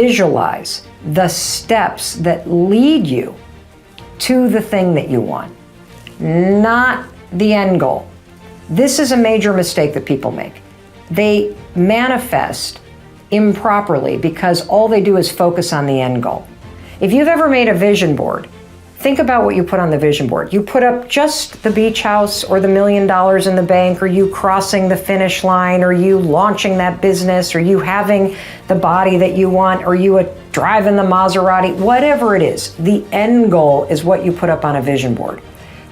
visualize the steps that lead you to the thing that you want, not the end goal. This is a major mistake that people make. They manifest improperly because all they do is focus on the end goal. If you've ever made a vision board, think about what you put on the vision board. You put up just the beach house or the $1 million in the bank, or you crossing the finish line, or you launching that business, or you having the body that you want, or you driving the Maserati, whatever it is. The end goal is what you put up on a vision board.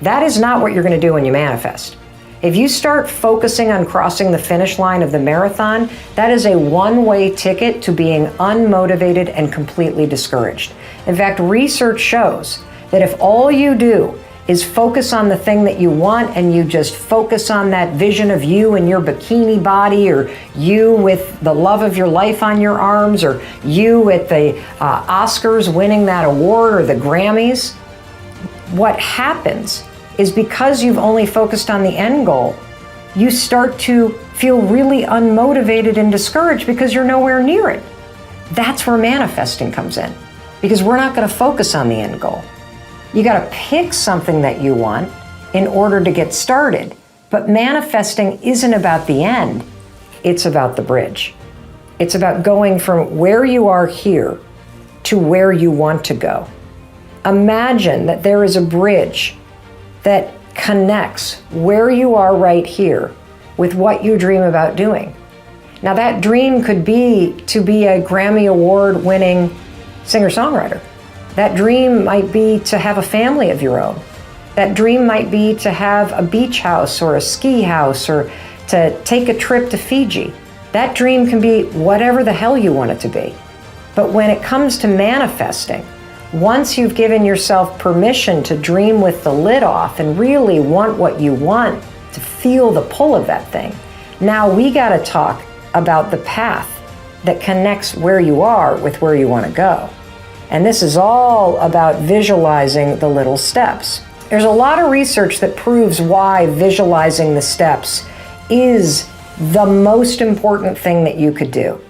That is not what you're going to do when you manifest. If you start focusing on crossing the finish line of the marathon, that is a one-way ticket to being unmotivated and completely discouraged. In fact, research shows that if all you do is focus on the thing that you want, and you just focus on that vision of you and your bikini body, or you with the love of your life on your arms, or you at the Oscars winning that award, or the Grammys, what happens is because you've only focused on the end goal, you start to feel really unmotivated and discouraged because you're nowhere near it. That's where manifesting comes in, because we're not going to focus on the end goal. You got to pick something that you want in order to get started. But manifesting isn't about the end, it's about the bridge. It's about going from where you are here to where you want to go. Imagine that there is a bridge that connects where you are right here with what you dream about doing. Now, that dream could be to be a Grammy Award winning singer-songwriter. That dream might be to have a family of your own. That dream might be to have a beach house or a ski house, or to take a trip to Fiji. That dream can be whatever the hell you want it to be. But when it comes to manifesting, once you've given yourself permission to dream with the lid off and really want what you want, to feel the pull of that thing, now we got to talk about the path that connects where you are with where you want to go. And this is all about visualizing the little steps. There's a lot of research that proves why visualizing the steps is the most important thing that you could do.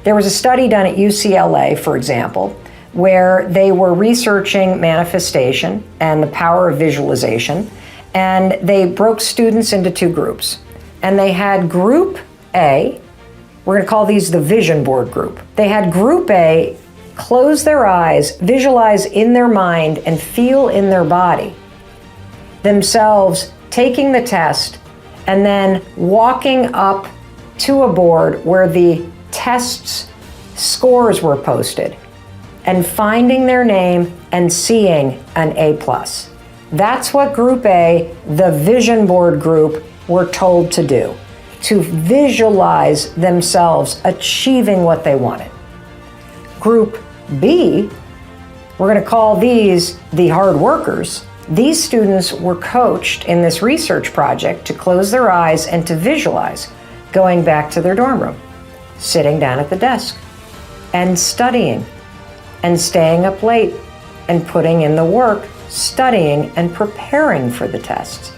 There was a study done at UCLA, for example, where they were researching manifestation and the power of visualization, and they broke students into two groups. And they had Group A, we're going to call these the vision board group. They had Group A close their eyes, visualize in their mind, and feel in their body themselves taking the test, and then walking up to a board where the test's scores were posted, and finding their name and seeing an A+. That's what Group A, the vision board group, were told to do, to visualize themselves achieving what they wanted. Group B, we're going to call these the hard workers. These students were coached in this research project to close their eyes and to visualize going back to their dorm room, sitting down at the desk, and studying, and staying up late, and putting in the work, studying and preparing for the tests.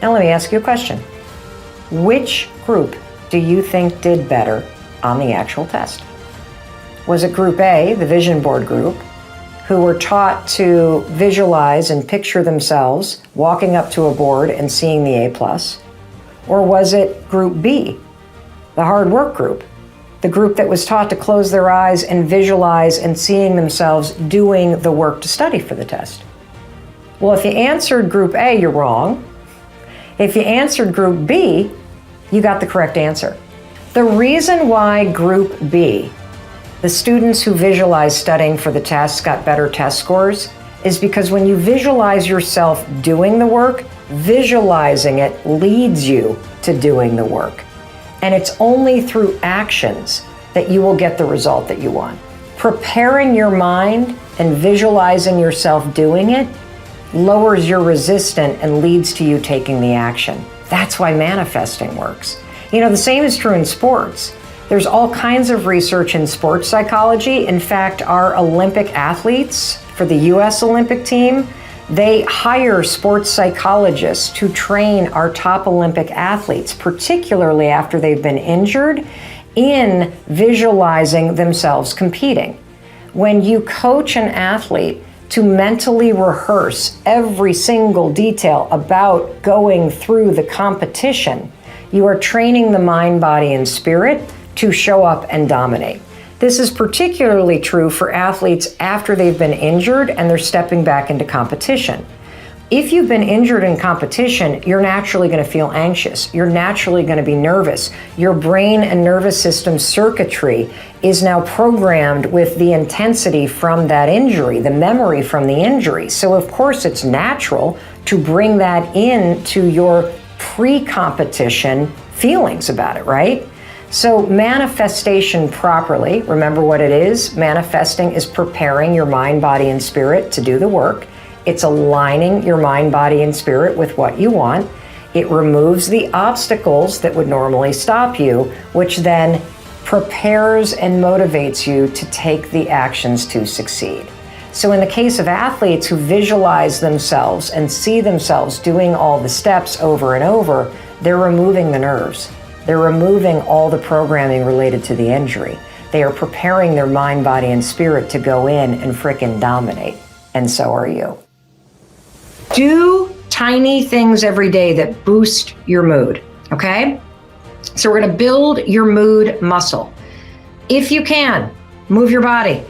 Now let me ask you a question. Which group do you think did better on the actual test? Was it Group A, the vision board group, who were taught to visualize and picture themselves walking up to a board and seeing the A+? Or was it Group B, the hard work group, the group that was taught to close their eyes and visualize and seeing themselves doing the work to study for the test? Well, if you answered Group A, you're wrong. If you answered Group B, you got the correct answer. The reason why Group B, the students who visualized studying for the tests, got better test scores, is because when you visualize yourself doing the work, visualizing it leads you to doing the work. And it's only through actions that you will get the result that you want. Preparing your mind and visualizing yourself doing it lowers your resistance and leads to you taking the action. That's why manifesting works. You know, the same is true in sports. There's all kinds of research in sports psychology. In fact, our Olympic athletes for the US Olympic team, they hire sports psychologists to train our top Olympic athletes, particularly after they've been injured in visualizing themselves competing. When you coach an athlete to mentally rehearse every single detail about going through the competition, you are training the mind, body, and spirit to show up and dominate. This is particularly true for athletes after they've been injured and they're stepping back into competition. If you've been injured in competition, you're naturally going to feel anxious. You're naturally going to be nervous. Your brain and nervous system circuitry is now programmed with the intensity from that injury, the memory from the injury. So of course it's natural to bring that into your pre-competition feelings about it, right? So manifestation properly, remember what it is. Manifesting is preparing your mind, body, and spirit to do the work. It's aligning your mind, body, and spirit with what you want. It removes the obstacles that would normally stop you, which then prepares and motivates you to take the actions to succeed. So in the case of athletes who visualize themselves and see themselves doing all the steps over and over, they're removing the nerves. They're removing all the programming related to the injury. They are preparing their mind, body, and spirit to go in and frickin' dominate. And so are you. Do tiny things every day that boost your mood, okay? So we're gonna build your mood muscle. If you can, move your body,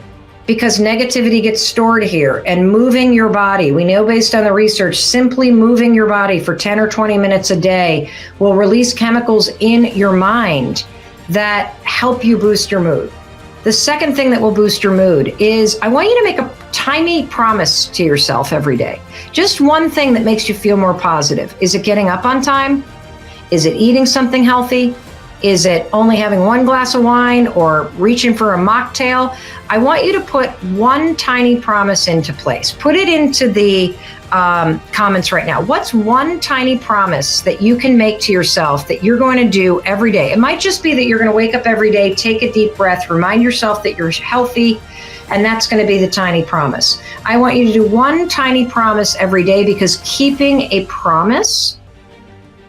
because negativity gets stored here. And moving your body, we know based on the research, simply moving your body for 10 or 20 minutes a day will release chemicals in your mind that help you boost your mood. The second thing that will boost your mood is I want you to make a tiny promise to yourself every day. Just one thing that makes you feel more positive. Is it getting up on time? Is it eating something healthy? Is it only having one glass of wine or reaching for a mocktail? I want you to put one tiny promise into place. Put it into the comments right now. What's one tiny promise that you can make to yourself that you're going to do every day? It might just be that you're going to wake up every day, take a deep breath, remind yourself that you're healthy, and that's going to be the tiny promise. I want you to do one tiny promise every day, because keeping a promise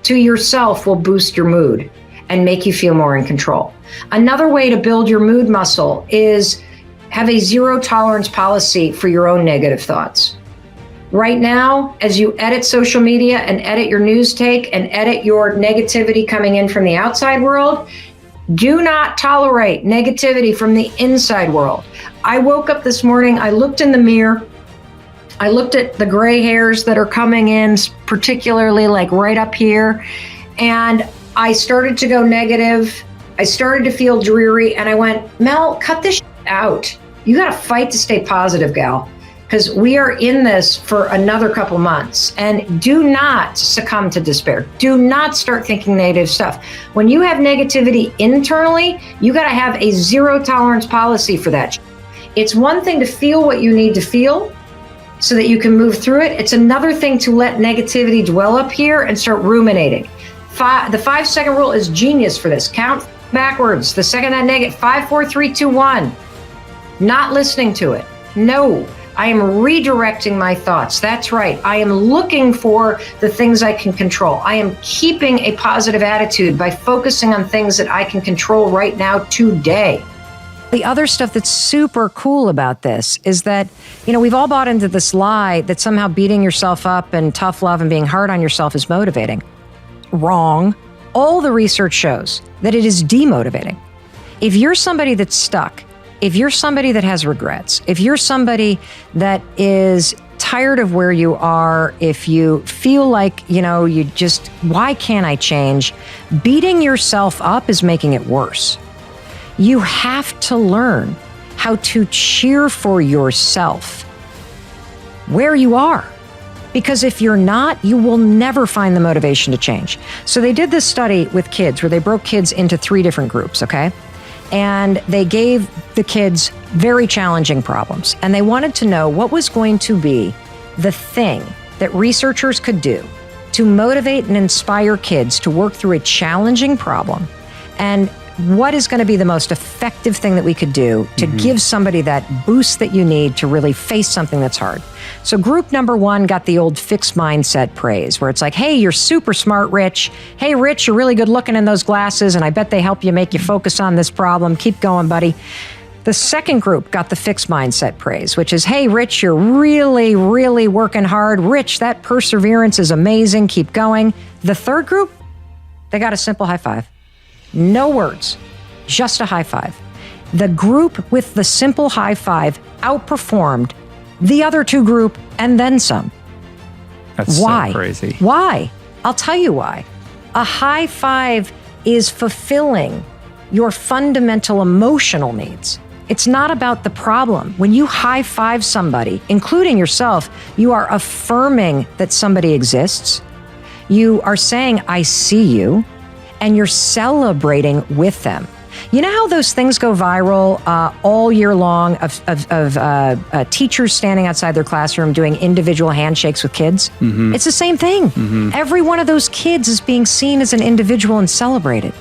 to yourself will boost your mood and make you feel more in control. Another way to build your mood muscle is have a zero tolerance policy for your own negative thoughts. Right now, as you edit social media and edit your news take and edit your negativity coming in from the outside world, do not tolerate negativity from the inside world. I woke up this morning, I looked in the mirror, I looked at the gray hairs that are coming in, particularly like right up here, and I started to go negative. I started to feel dreary, and I went, Mel, cut this out. You got to fight to stay positive, gal, because we are in this for another couple months. And do not succumb to despair. Do not start thinking negative stuff. When you have negativity internally, you got to have a zero tolerance policy for that. It's one thing to feel what you need to feel so that you can move through it. It's another thing to let negativity dwell up here and start ruminating. The 5-second rule is genius for this. Count backwards. The second that negative, 5, 4, 3, 2, 1. Not listening to it. No, I am redirecting my thoughts. That's right. I am looking for the things I can control. I am keeping a positive attitude by focusing on things that I can control right now today. The other stuff that's super cool about this is that, we've all bought into this lie that somehow beating yourself up and tough love and being hard on yourself is motivating. Wrong. All the research shows that it is demotivating. If you're somebody that's stuck, if you're somebody that has regrets, if you're somebody that is tired of where you are, if you feel like, why can't I change? Beating yourself up is making it worse. You have to learn how to cheer for yourself where you are. Because if you're not, you will never find the motivation to change. So they did this study with kids where they broke kids into 3 different groups, okay? And they gave the kids very challenging problems. And they wanted to know what was going to be the thing that researchers could do to motivate and inspire kids to work through a challenging problem and what is going to be the most effective thing that we could do to give somebody that boost that you need to really face something that's hard. So group number one got the old fixed mindset praise, where it's like, hey, you're super smart, Rich. Hey, Rich, you're really good looking in those glasses, and I bet they help you make you focus on this problem. Keep going, buddy. The second group got the fixed mindset praise, which is, hey, Rich, you're really, really working hard. Rich, that perseverance is amazing. Keep going. The third group, they got a simple high five. No words, just a high five. The group with the simple high five outperformed the other two group and then some. That's Why? so crazy. Why? I'll tell you why. A high five is fulfilling your fundamental emotional needs. It's not about the problem. When you high five somebody, including yourself, you are affirming that somebody exists. You are saying, I see you. And you're celebrating with them. You know how those things go viral all year long of teachers standing outside their classroom doing individual handshakes with kids? It's the same thing. Every one of those kids is being seen as an individual and celebrated.